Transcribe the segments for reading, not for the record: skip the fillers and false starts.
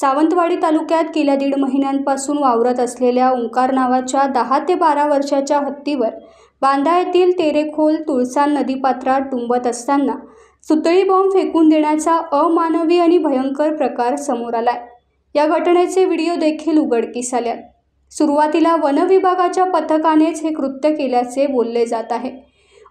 सावंतवाडी तालुक्यात गेल्या 1.5 महिन्यांपासून वावरत असलेल्या ओंकार नावाच्या 10 ते 12 वर्षाच्या हत्तीवर बांदा येथील तेरेखोल तुळसान नदीपात्रात तुंबत असताना सुतळी बॉम्ब फेकून देण्याचा अमानवी आणि भयंकर प्रकार समोर आलाय। या घटनेचे व्हिडिओ देखील उघडकीस आले। सुरुवातीला वन विभागाच्या पथकानेच हे कृत्य केल्याचे बोलले जात आहे।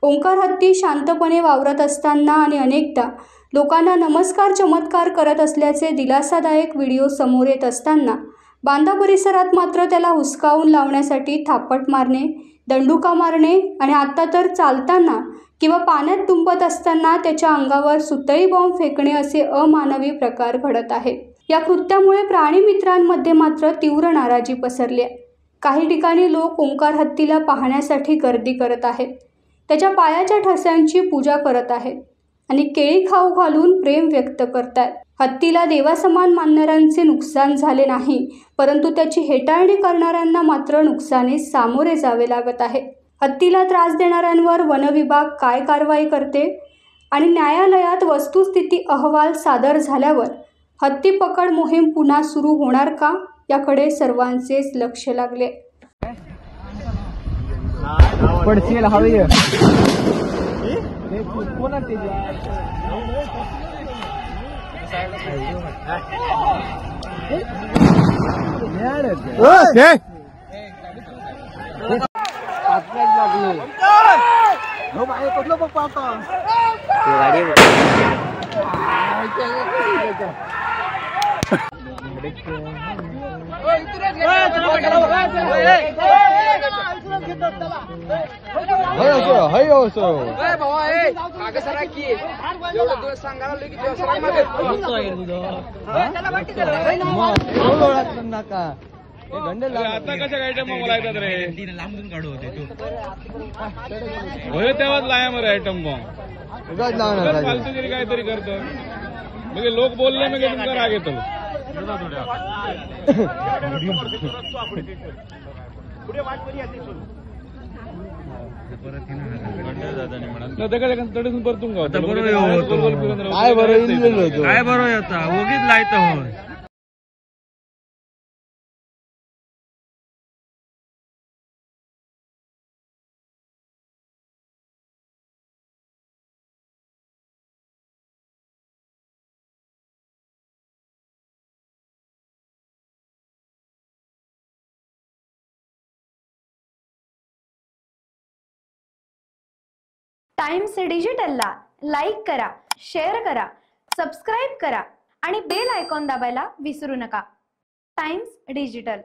ओंकार हत्ती शांतपणे वावरत असताना आणि अनेकदा लोकांना नमस्कार चमत्कार करत असल्याचे दिलासादायक व्हिडिओ समोर येत असताना बांदा परिसरात मात्र त्याला हुसकावून लावण्यासाठी थापट मारणे, दंडुका मारणे आणि आता तर चालताना किंवा पाण्यात तुंबत असताना त्याच्या अंगावर सुतळी बॉम्ब फेकणे असे अमानवी प्रकार घडत आहेत। या कृत्यामुळे प्राणी मित्रांमध्ये मात्र तीव्र नाराजी पसरली आहे। काही ठिकाणी लोक ओंकार हत्तीला पाहण्यासाठी गर्दी करत आहेत, त्याच्या पायाच्या ठस्यांची पूजा करत आहेत आणि केळी खाऊ घालून प्रेम व्यक्त करतात। हत्तीला देवासमान मानणाऱ्यांचे नुकसान झाले नाही, परंतु त्याची हेटाळणी करणाऱ्यांना मात्र नुकसानीस सामोरे जावे लागत आहे। हत्तीला त्रास देणाऱ्यांवर वन विभाग काय कारवाई करते आणि न्यायालयात वस्तुस्थिती अहवाल सादर झाल्यावर हत्ती पकड मोहीम पुन्हा सुरू होणार का, याकडे सर्वांचेच लक्ष लागले। पडशील हवी आता कशा आयटम मला येतात रे, लांबून काढू होते होय तेव्हाच लाया मग आयटम बॉम्ब फालतूगिरी काहीतरी करतो मग लोक बोलले मग तुमचा राग येतो। काय बरोबर होता उगीच लायत हो। टाइम्स डिजिटलला लाईक करा, शेअर करा, सबस्क्राईब करा आणि बेल आयकॉन दाबायला विसरू नका। Times digital.